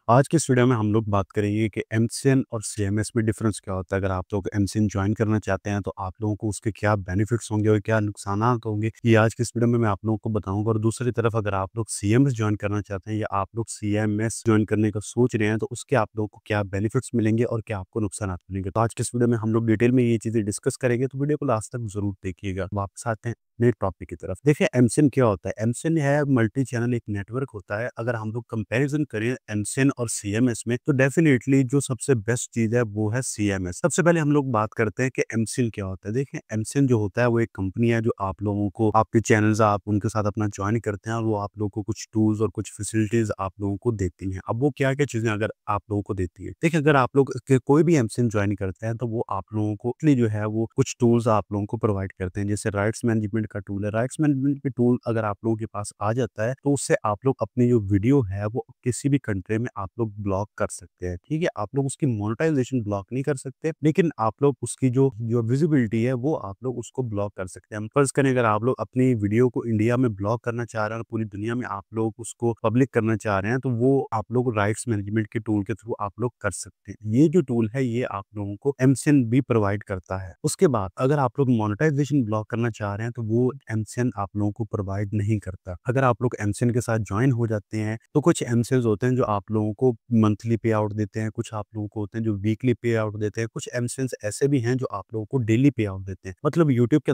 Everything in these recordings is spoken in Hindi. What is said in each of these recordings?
आज के इस वीडियो में हम लोग बात करेंगे कि एमसीएन और सीएमएस में डिफरेंस क्या होता है। अगर आप लोग एमसीएन ज्वाइन करना चाहते हैं तो आप लोगों को उसके क्या बेनिफिट्स होंगे और क्या नुकसानात होंगे, ये आज की इस वीडियो में मैं आप लोगों को बताऊंगा। और दूसरी तरफ अगर आप लोग सीएमएस ज्वाइन करना चाहते हैं या आप लोग सीएमएस ज्वाइन करने का सोच रहे हैं तो उसके आप लोगों को क्या बेनिफिट्स मिलेंगे और क्या आपको नुकसानात मिलेंगे। तो आज के इस वीडियो में हम लोग डिटेल में ये चीजें डिस्कस करेंगे, तो वीडियो को लास्ट तक जरूर देखिएगा। वापस आते हैं नए टॉपिक की तरफ। देखिए एमसीएन क्या होता है। एमसीएन है मल्टी चैनल एक नेटवर्क होता है। अगर हम लोग कंपैरिजन करें एमसीएन और सीएमएस में, तो डेफिनेटली जो सबसे बेस्ट चीज है वो है सीएमएस। सबसे पहले हम लोग बात करते हैं कि एमसीएन क्या होता है। देखिए एमसीएन जो होता है वो एक कंपनी है जो आप लोगों को आपके चैनल्स आप उनके साथ अपना ज्वाइन करते हैं और वो आप लोगों को कुछ टूल्स और कुछ फैसिलिटीज आप लोगों को देती हैं। अब वो क्या क्या चीजें अगर आप लोगों को देती है, देखिए अगर आप लोग कोई भी एमसीएन ज्वाइन करते हैं तो वो आप लोगों को जो है वो कुछ टूल्स आप लोगों को प्रोवाइड करते हैं। जैसे राइट्स मैनेजमेंट का टूल है। राइट्स मैनेजमेंट के टूल अगर आप लोगों के पास आ जाता है तो उससे आप लोग अपनी जो वीडियो है वो किसी भी कंट्री में आप लोग ब्लॉक कर सकते हैं। ठीक है, आप लोग उसकी मोनेटाइजेशन ब्लॉक नहीं कर सकते, लेकिन आप लोग उसकी जो जो विजिबिलिटी है वो आप लोग उसको ब्लॉक कर सकते हैं। हम फर्ज करें अगर आप लोग अपनी वीडियो को इंडिया में ब्लॉक करना चाह रहे हैं और पूरी दुनिया में आप लोग उसको पब्लिक करना चाह रहे हैं, तो वो आप लोग राइट्स मैनेजमेंट के टूल के थ्रू आप लोग कर सकते हैं। ये जो टूल है ये आप लोगों को एमसीएन भी प्रोवाइड करता है। उसके बाद अगर आप लोग मोनेटाइजेशन ब्लॉक करना चाह रहे हैं तो वो एमसीएन आप लोगों को प्रोवाइड नहीं करता। अगर आप लोग एमसीएन के साथ ज्वाइन हो जाते हैं तो कुछ एमसीएन होते हैं जो आप लोगों को मंथली पे आउट देते हैं, कुछ आप लोगों को होते हैं जो वीकली पे आउट देते हैं, कुछ एमसीएन ऐसे भी हैं जो आप लोगों को डेली पे आउट देते हैं। मतलब यूट्यूब के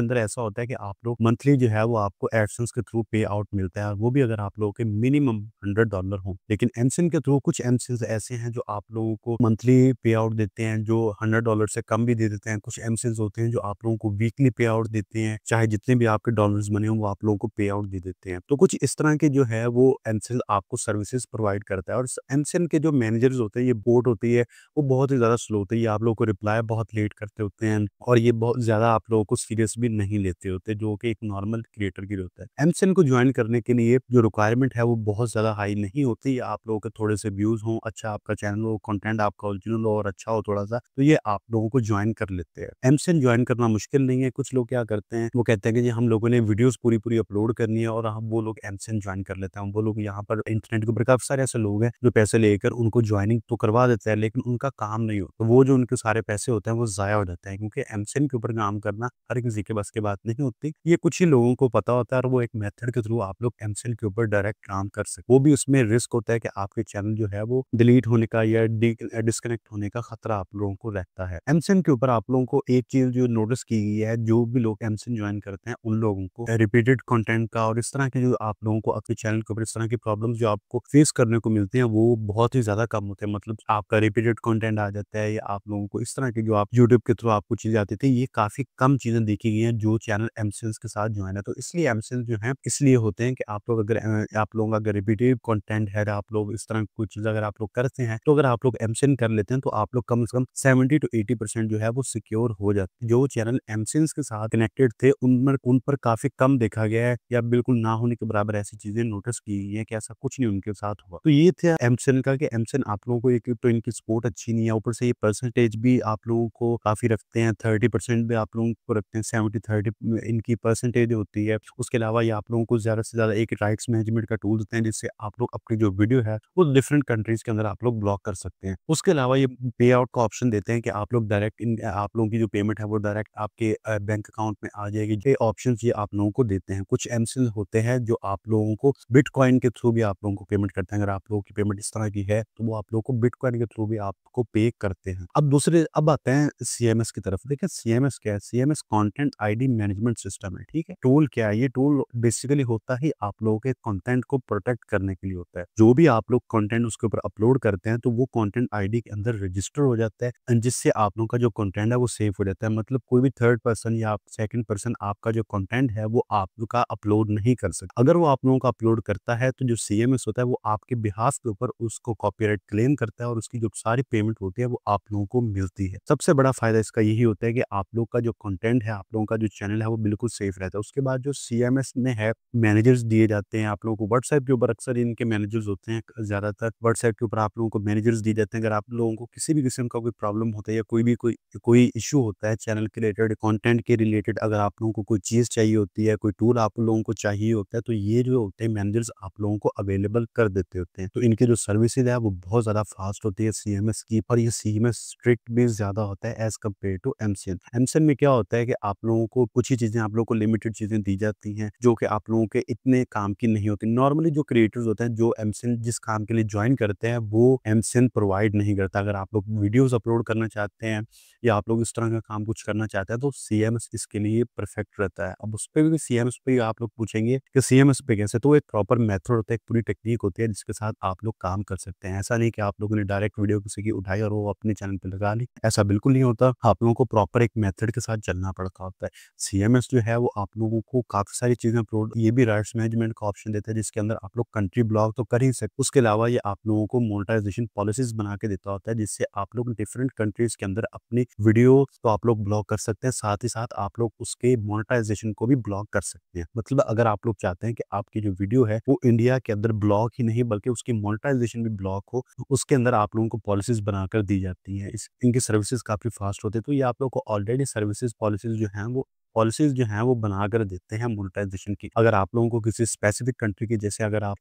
अंदर ऐसा होता है कि आप लोग मंथली जो है वो आपको एडसेंस के थ्रू पे आउट मिलता है, और वो भी अगर आप लोगों के मिनिमम $100 हो। लेकिन एमसीएन के थ्रू कुछ एमसीएन ऐसे हैं जो आप लोगों को मंथली पे आउट देते हैं, जो $100 से कम भी दे देते हैं। कुछ एमसीएन होते हैं जो आप लोगों को वीकली पे आउट देते हैं, चाहे जितने भी आपके डॉलर्स बने हो वो आप लोगों को पे आउट दे देते हैं। तो कुछ इस तरह के जो है वो एमसीएन आपको सर्विसेज प्रोवाइड करता है। और एमसीएन के जो मैनेजर्स होते हैं, ये बोट होती है, वो बहुत ही ज्यादा स्लो होती है। ये आप लोगों को रिप्लाई बहुत लेट करते होते हैं और ये बहुत ज्यादा आप लोगों को सीरियस भी नहीं लेते होते, जो कि एक नॉर्मल क्रिएटर की होता है। एमसीएन को ज्वाइन करने के लिए जो रिक्वायरमेंट है वो बहुत ज्यादा हाई नहीं होती। आप लोगों के थोड़े से व्यूज हो, अच्छा आपका चैनल हो, कंटेंट आपका ओरिजिनल हो और अच्छा हो थोड़ा सा, तो ये आप लोगों को ज्वाइन कर लेते हैं। एमसीएन ज्वाइन करना मुश्किल नहीं है। कुछ लोग क्या करते हैं, वो कहते हैं कि जी हम लोगों ने वीडियोस पूरी पूरी अपलोड करनी है और हम वो लोग एमसीएन ज्वाइन कर लेते हैं। वो लोग यहाँ पर इंटरनेट के ऊपर काफी सारे ऐसे लोग हैं जो पैसे लेकर उनको ज्वाइनिंग तो करवा देते हैं, लेकिन उनका काम नहीं होता। तो वो जो उनके सारे पैसे होते हैं वो जाया हो जाते हैं, क्योंकि एमसीएन के ऊपर काम करना हर किसी के बस की बात नहीं होती। ये कुछ ही लोगों को पता होता है और वो एक मेथड के थ्रू आप लोग एमसीएन के ऊपर डायरेक्ट काम कर सकते। वो भी उसमें रिस्क होता है कि आपके चैनल जो है वो डिलीट होने का या डिस्कनेक्ट होने का खतरा आप लोगों को रहता है। एमसीएन के ऊपर आप लोगों को एक चीज जो नोटिस की गई है, जो भी लोग एमसीएन ज्वाइन करते हैं उन लोगों को रिपीटेड कंटेंट का और इस तरह के जो आप लोगों को अपने चैनल के ऊपर इस तरह की प्रॉब्लम्स जो आपको फेस करने को मिलती हैं वो बहुत ही ज्यादा कम होते हैं। मतलब आपका रिपीटेड कंटेंट आ जाता है या आप लोगों को इस तरह की जो आप यूट्यूब के थ्रू आपको चीजें आती थी, ये काफी कम चीजें देखी गई हैं जो चैनल एमसीएन के साथ ज्वाइन है। तो इसलिए एमसीएन जो है इसलिए होते हैं कि आप लोग अगर आप लोगों का अगर रिपीटेड कंटेंट है, आप लोग इस तरह की कुछ चीज अगर आप लोग करते हैं, तो अगर आप लोग एमसीएन कर लेते हैं तो आप लोग कम से कम 70 to 80% जो है वो सिक्योर हो जाते हैं। जो चैनल एमसीएन के साथ कनेक्टेड थे उन पर काफी कम देखा गया है या बिल्कुल ना होने के बराबर ऐसी चीजें नोटिस की गई है कि ऐसा कुछ नहीं उनके साथ हुआ। तो ये थे एमसीएन का कि एमसीएन आप लोगों को एक तो इनकी सपोर्ट अच्छी नहीं है, ऊपर से ये परसेंटेज भी आप लोगों को काफी रखते हैं। 30% भी आप लोगों को रखते हैं, 70-30 इनकी परसेंटेज होती है। उसके अलावा ये आप लोगों को ज्यादा से ज्यादा एक राइट्स मैनेजमेंट का टूल देते हैं, जिससे आप लोग अपनी जो वीडियो है वो डिफरेंट कंट्रीज के अंदर आप लोग ब्लॉक कर सकते हैं। उसके अलावा ये पे आउट का ऑप्शन देते हैं कि आप लोग डायरेक्ट आप लोगों की जो पेमेंट है वो डायरेक्ट आपके बैंक अकाउंट में आ जाएगी। ये ऑप्शन ये आप लोगों को देते हैं। कुछ एमसीएन होते हैं जो आप लोगों को बिटकॉइन के थ्रू भी आप लोगों को पेमेंट करते हैं। अगर आप लोगों की पेमेंट इस तरह की है तो वो आप लोगों को बिटकॉइन के थ्रू भी आपको पे करते हैं। अब आते हैं सीएमएस की तरफ। देखिए सीएमएस क्या है। CMS content ID management system है। ठीक है, टूल क्या है, ये टूल बेसिकली होता ही आप लोगों के कंटेंट को प्रोटेक्ट करने के लिए होता है। जो भी आप लोग कंटेंट उसके ऊपर अपलोड करते हैं तो वो कंटेंट आईडी के अंदर रजिस्टर हो जाता है, जिससे आप लोगों का जो कंटेंट है वो सेफ हो जाता है। मतलब कोई भी थर्ड पर्सन या सेकंड पर्सन आपका जो कंटेंट है वो आपका अपलोड नहीं कर सकता। अगर वो आप लोगों का अपलोड करता है तो जो सीएमएस होता है वो आपके बिहाफ के ऊपर उसको कॉपीराइट क्लेम करता है और उसकी जो सारी पेमेंट होती है वो आप लोगों को मिलती है। सबसे बड़ा फायदा इसका यही होता है कि आप लोग का जो कंटेंट है, आप लोगों का जो चैनल है वो बिल्कुल सेफ रहता है। उसके बाद जो सीएमएस में है मैनेजर्स दिए जाते हैं आप लोगों को। व्हाट्सएप के ऊपर अक्सर इनके मैनेजर्स होते हैं, ज्यादातर व्हाट्सएप के ऊपर आप लोगों को मैनेजर्स दिए जाते हैं। अगर आप लोगों को किसी भी किस्म का कोई प्रॉब्लम होता है या कोई इशू होता है चैनल के रिलेटेड, कंटेंट के रिलेटेड रिलेटेड अगर आप लोगों को कोई चीज़ चाहिए होती है, कोई टूल आप लोगों को चाहिए होता है, तो ये जो होते हैं मैनेजर्स आप लोगों को अवेलेबल कर देते होते हैं। तो इनकी जो सर्विसेज़ है वो बहुत ज़्यादा फ़ास्ट होती है सीएमएस की, और ये सीएमएस स्ट्रिक्ट भी ज़्यादा होता है as compare to MCN. MCN में क्या होता है कि आप लोगों को कुछ ही चीज़ें, आप लोगों को लिमिटेड चीज़ें दी जाती हैं, जो कि आप लोगों के इतने काम की नहीं होती। नॉर्मली जो क्रिएटर्स होते हैं, जो एमसीएन जिस काम के लिए जॉइन करते हैं, वो एमसीएन प्रोवाइड नहीं करता। अगर आप लोग वीडियोज़ अपलोड करना चाहते हैं या आप लोग इस तरह का काम कुछ करना चाहते हैं, तो सीएमएस इसके लिए परफेक्ट रहता है। अब उसपे भी सीएमएस पे आप लोग पूछेंगे कि सीएमएस पे कैसे? तो एक प्रॉपर मेथड होता है, एक पूरी टेक्नीक होती है जिसके साथ आप लोग काम कर सकते हैं। ऐसा नहीं कि आप लोगों ने डायरेक्ट वीडियो किसी की उठाई और वो अपने चैनल पे लगा ली, ऐसा बिल्कुल नहीं होता। आप लोगों को प्रॉपर एक मेथड के साथ चलना पड़ता होता है। सीएमएस जो है वो आप लोगों को काफ़ी सारी चीज़ें अपलोड, ये भी राइट्स मैनेजमेंट का ऑप्शन देता है, जिसके अंदर आप लोग कंट्री ब्लॉक तो कर ही सकते। उसके अलावा ये आप लोगों को मोनेटाइजेशन पॉलिसीज़ बना के देता होता है, जिससे आप लोग डिफरेंट कंट्रीज़ के अंदर अपनी वीडियो तो आप लोग ब्लॉक कर सकते हैं, साथ ही साथ आप लोग उसके मोनेटाइजेशन को भी ब्लॉक कर सकते हैं। मतलब अगर आप लोग चाहते हैं कि आपकी जो वीडियो है वो इंडिया के अंदर ब्लॉक ही नहीं बल्कि उसकी मोनेटाइजेशन भी ब्लॉक हो, तो उसके अंदर आप लोगों को पॉलिसीज़ बनाकर दी जाती हैं। इस इनकी सर्विसेज़ काफ़ी फास्ट होती है, तो ये आप लोग को ऑलरेडी सर्विसेज़ पॉलिसीज़ जो हैं वो बनाकर देते हैं मोनेटाइजेशन की। अगर आप लोगों को किसी स्पेसिफिक कंट्री की, जैसे अगर आप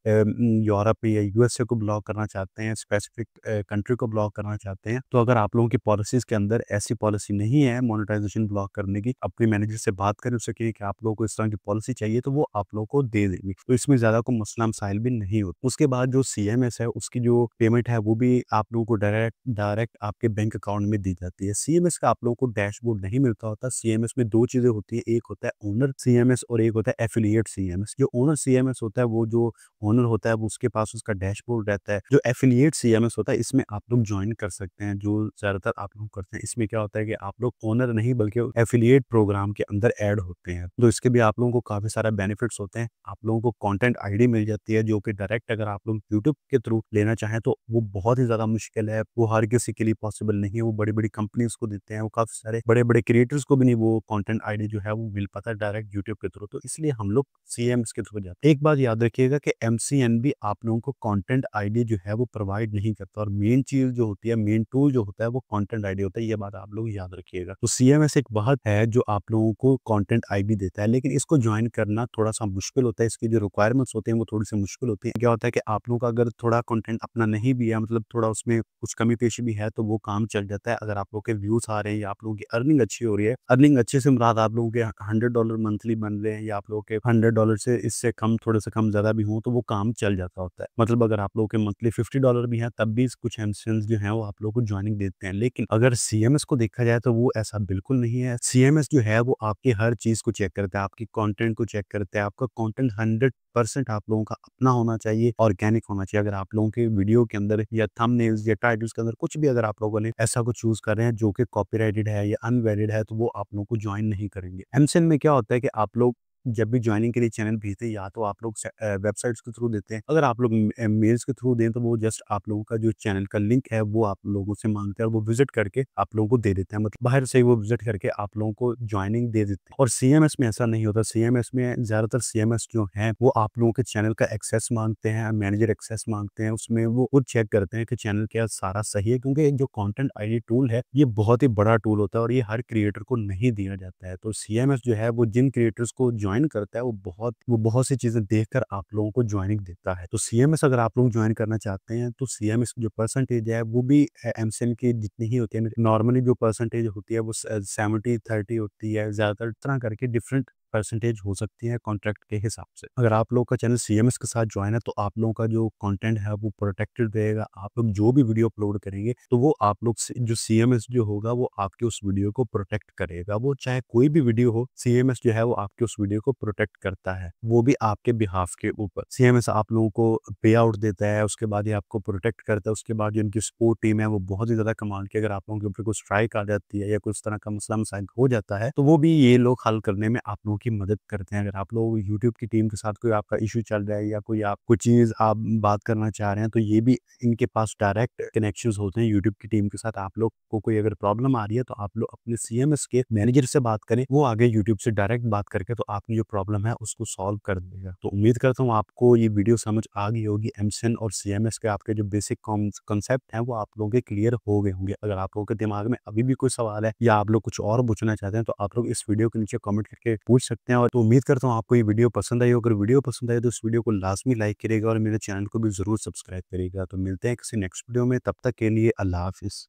यूरोप या यूएसए को ब्लॉक करना चाहते हैं, स्पेसिफिक कंट्री को ब्लॉक करना चाहते हैं, तो अगर आप लोगों की पॉलिसीज़ के अंदर ऐसी पॉलिसी नहीं है मोनेटाइजेशन ब्लॉक करने की, अपने मैनेजर से बात करें, उससे कहिए कि आप लोगों को इस तरह की पॉलिसी चाहिए, तो वो आप लोगों को दे देंगे। तो इसमें ज़्यादा कोई मसला-मसाइल भी नहीं होता। उसके बाद जो सीएमएस है, उसकी जो पेमेंट है वो भी आप लोगों को डायरेक्ट डायरेक्ट आपके बैंक अकाउंट में दी जाती है। सीएमएस का आप लोगों को डैशबोर्ड नहीं मिलता होता। सीएमएस में 2 चीज़ें होती हैं, एक होता है ओनर सीएमएस और एक होता है एफिलिएट सीएमएस। जो ओनर सीएमएस होता है, वो जो ओनर होता है वो उसके पास उसका डैशबोर्ड रहता है। जो एफिलिएट सीएमएस होता है, इसमें आप लोग जॉइन कर सकते हैं, जो ज़्यादातर आप लोग करते हैं। इसमें क्या होता है कि आप लोग ओनर नहीं बल्कि एफिलिएट प्रोग्राम के अंदर ऐड होते हैं। तो इसके भी आप लोगों को काफ़ी सारा बेनिफिट्स होते हैं। आप लोगों को कंटेंट आईडी मिल जाती है, जो कि डायरेक्ट अगर आप लोग यूट्यूब के थ्रू लेना चाहें तो वो बहुत ही ज़्यादा मुश्किल है। वो हर किसी के लिए पॉसिबल नहीं है। वो बड़ी-बड़ी कंपनीज़ को देते हैं। वो काफ़ी सारे बड़े-बड़े क्रिएटर्स को भी नहीं वो कंटेंट आईडी जो है वो मिल पाता है डायरेक्ट यूट्यूब के थ्रू। तो इसलिए हम लोग सीएमएस के थ्रू जाते हैं। एक बात याद रखिएगा कि एमसीएन भी आप लोगों को कंटेंट आईडी जो है वो प्रोवाइड नहीं करता, और मेन चीज़ जो होती है, मेन टूल जो होता है वो कंटेंट आईडी होता है। ये बात आप लोग याद रखिएगा। तो सीएमएस एक बात है जो आप लोगों को कंटेंट आईडी देता है, लेकिन इसको जॉइन करना थोड़ा-सा मुश्किल होता है। इसकी जो रिक्वायरमेंट्स होते हैं वो थोड़ी-सी मुश्किल होती हैं। क्या होता है कि आप लोगों का अगर थोड़ा कंटेंट अपना नहीं भी है, मतलब थोड़ा उसमें कुछ कमी-पेशी भी है, तो वो काम चल जाता है। अगर आप लोगों के व्यूज़ आ रहे हैं या आप लोगों की अर्निंग अच्छी हो रही है, अर्निंग अच्छे से मुराद आप लोगों के $100 मंथली बन रहे हैं या आप लोगों के $100 से इससे कम, थोड़े से कम ज़्यादा भी हों, तो वो काम चल जाता होता है। मतलब अगर आप लोगों के मंथली $50 भी हैं, तब भी कुछ एमसीएन्स जो हैं वो आप लोगों को जॉइनिंग देते हैं। लेकिन अगर सीएमएस को देखा जाए तो वो ऐसा बिल्कुल नहीं है। सीएमएस जो है वो आपकी हर चीज़ को चेक करता है, आपकी कंटेंट को चेक करता है। आपका कंटेंट 100% आप लोगों का अपना होना चाहिए, ऑर्गेनिक होना चाहिए। अगर आप लोगों के वीडियो के अंदर या थंबनेल्स या टाइटल्स के अंदर कुछ भी अगर आप लोगों ने ऐसा कुछ चूज़ कर रहे हैं जो कि कॉपीराइटेड है या अनवैलिड है, तो वो आप लोगों को जॉइन नहीं करेंगे। एमसीएन में क्या होता है कि आप लोग जब भी जॉइनिंग के लिए चैनल भेजते हैं, या तो आप लोग वेबसाइट्स के थ्रू देते हैं। अगर आप लोग मेल्स के थ्रू दें तो वो जस्ट आप लोगों का जो चैनल का लिंक है वो आप लोगों से मांगते हैं, और वो विजिट करके आप लोगों को दे देते हैं। मतलब बाहर से ही वो विजिट करके आप लोगों को जॉइनिंग दे देते हैं। और सीएमएस में ऐसा नहीं होता। सीएमएस में ज़्यादातर सीएमएस जो हैं वो आप लोगों के चैनल का एक्सेस मांगते हैं, मैनेजर एक्सेस मांगते हैं। उसमें वो खुद चेक करते हैं कि चैनल क्या सारा सही है, क्योंकि जो कंटेंट आईडी टूल है ये बहुत ही बड़ा टूल होता है और ये हर क्रिएटर को नहीं दिया जाता है। तो सीएमएस जो है वो जिन क्रिएटर्स को जॉइन करता है वो बहुत सी चीज़ें देखकर आप लोगों को जॉइनिंग देता है। तो सीएमएस अगर आप लोग जॉइन करना चाहते हैं तो सीएमएस की जो परसेंटेज है वो भी एमसीएन की जितनी ही होती है। नॉर्मली जो परसेंटेज होती है वो 70-30 होती है। ज़्यादातर इस तरह करके डिफरेंट परसेंटेज हो सकती है कॉन्ट्रैक्ट के हिसाब से। अगर आप लोग का चैनल सीएमएस के साथ जॉइन है तो आप लोगों का जो कंटेंट है वो प्रोटेक्टेड रहेगा। आप लोग जो भी वीडियो अपलोड करेंगे तो वो आप लोग से जो सीएमएस जो होगा वो आपके उस वीडियो को प्रोटेक्ट करेगा। वो चाहे कोई भी वीडियो हो, सीएमएस जो है वो आपके उस वीडियो को प्रोटेक्ट करता है, वो भी आपके बिहाफ के ऊपर। सीएमएस आप लोगों को पे आउट देता है, उसके बाद ये आपको प्रोटेक्ट करता है। उसके बाद जो इनकी सपोर्ट टीम है वो बहुत ही ज़्यादा कमाल की। अगर आप लोगों के ऊपर कोई स्ट्राइक आ जाती है या कुछ तरह का मसला मसाइल हो जाता है तो वो भी ये लोग हल करने में आप लोगों की मदद करते हैं। अगर आप लोग यूट्यूब की टीम के साथ कोई आपका इश्यू चल रहा है या कोई आप कोई चीज़ आप बात करना चाह रहे हैं, तो ये भी इनके पास डायरेक्ट कनेक्शंस होते हैं यूट्यूब की टीम के साथ। आप लोग को कोई अगर प्रॉब्लम आ रही है, तो आप लोग अपने सीएमएस के मैनेजर से बात करें, वो आगे यूट्यूब से डायरेक्ट बात करके तो आपकी जो प्रॉब्लम है उसको सॉल्व कर देगा। तो उम्मीद करता हूँ आपको ये वीडियो समझ आ गई होगी। एमसीएन और सीएमएस के आपके जो बेसिक कॉन्सेप्ट हैं वो आप लोगों के क्लियर हो गए होंगे। अगर आप लोगों के दिमाग में अभी भी कोई सवाल है या आप लोग कुछ और पूछना चाहते हैं, तो आप लोग इस वीडियो के नीचे कमेंट करके पूछ सकते हैं। और तो उम्मीद करता हूँ आपको ये वीडियो पसंद आई हो। अगर वीडियो पसंद आए तो इस वीडियो को लाजमी लाइक करिएगा और मेरे चैनल को भी ज़रूर सब्सक्राइब करिएगा। तो मिलते हैं किसी नेक्स्ट वीडियो में, तब तक के लिए अल्लाह हाफ़िज़।